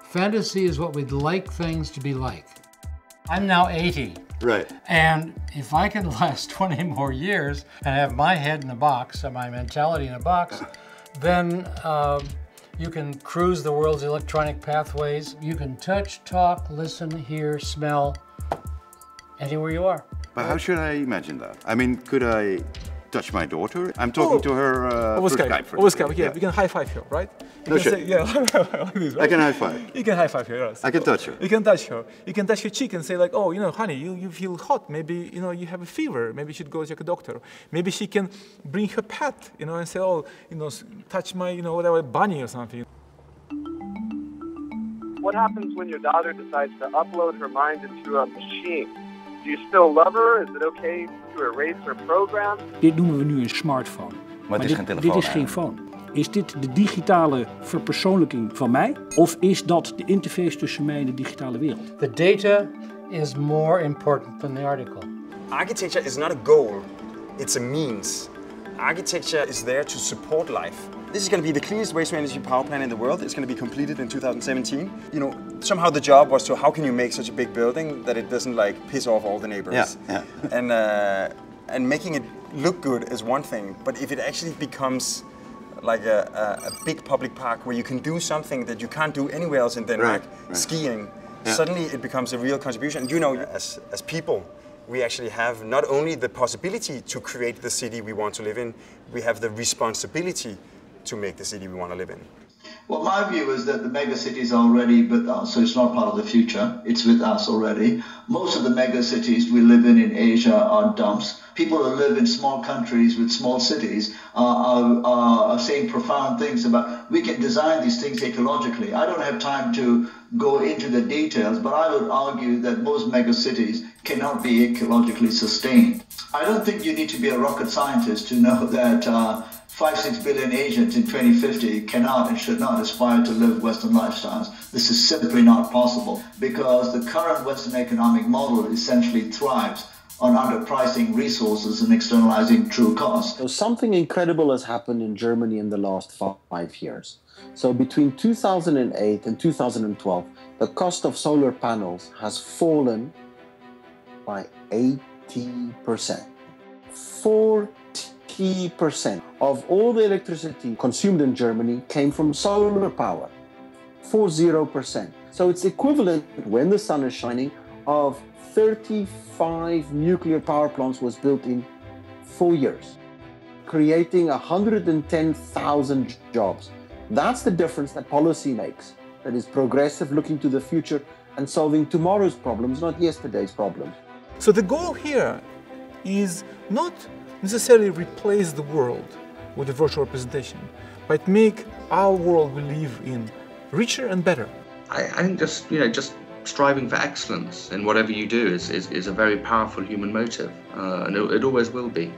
Fantasy is what we'd like things to be like. I'm now 80. Right. And if I can last 20 more years and have my head in a box and my mentality in a box, then you can cruise the world's electronic pathways. You can touch, talk, listen, hear, smell, anywhere you are. But how should I imagine that? I mean, could I touch my daughter? I'm talking to her over Skype. Over Skype, yeah. We can high five here, right? You can say, yeah, like this, right? I can high five. You can high five here, yes. I can touch her. You can touch her. You can touch her cheek and say like, oh, you know, honey, you feel hot. Maybe, you know, you have a fever. Maybe you should go check a doctor. Maybe she can bring her pet, you know, and say, oh, you know, touch my, you know, whatever, bunny or something. What happens when your daughter decides to upload her mind into a machine? Do you still love her? Is it okay to erase her program? Dit noemen we nu een smartphone. Maar dit is geen telefoon. Dit is geen phone. Is dit de digitale verpersoonlijking van mij? Of is dat de interface tussen mij en de digitale wereld? The data is more important than the article. Architecture is not a goal, it's a means. Architecture is there to support life. This is going to be the cleanest waste-to-energy power plant in the world. It's going to be completed in 2017. You know, somehow the job was to how can you make such a big building that it doesn't like piss off all the neighbors. Yeah. And making it look good is one thing, but if it actually becomes like a big public park where you can do something that you can't do anywhere else in Denmark, skiing, suddenly it becomes a real contribution. And you know, as people, we actually have not only the possibility to create the city we want to live in, we have the responsibility to make the city we want to live in. Well, my view is that the mega cities are already with us, so it's not part of the future. It's with us already. Most of the mega cities we live in Asia are dumps. People who live in small countries with small cities are saying profound things about we can design these things ecologically. I don't have time to go into the details, but I would argue that most mega cities cannot be ecologically sustained. I don't think you need to be a rocket scientist to know that 5-6 billion Asians in 2050 cannot and should not aspire to live Western lifestyles. This is simply not possible because the current Western economic model essentially thrives on underpricing resources and externalizing true costs. So something incredible has happened in Germany in the last 5 years. So between 2008 and 2012, the cost of solar panels has fallen by 80%. 40% of all the electricity consumed in Germany came from solar power. 40%. So it's equivalent, when the sun is shining, of 35 nuclear power plants was built in 4 years, creating 110,000 jobs. That's the difference that policy makes, that is progressive, looking to the future and solving tomorrow's problems, not yesterday's problems. So the goal here is not necessarily replace the world with a virtual representation, but make our world we live in richer and better. I think just striving for excellence in whatever you do is a very powerful human motive, and it always will be.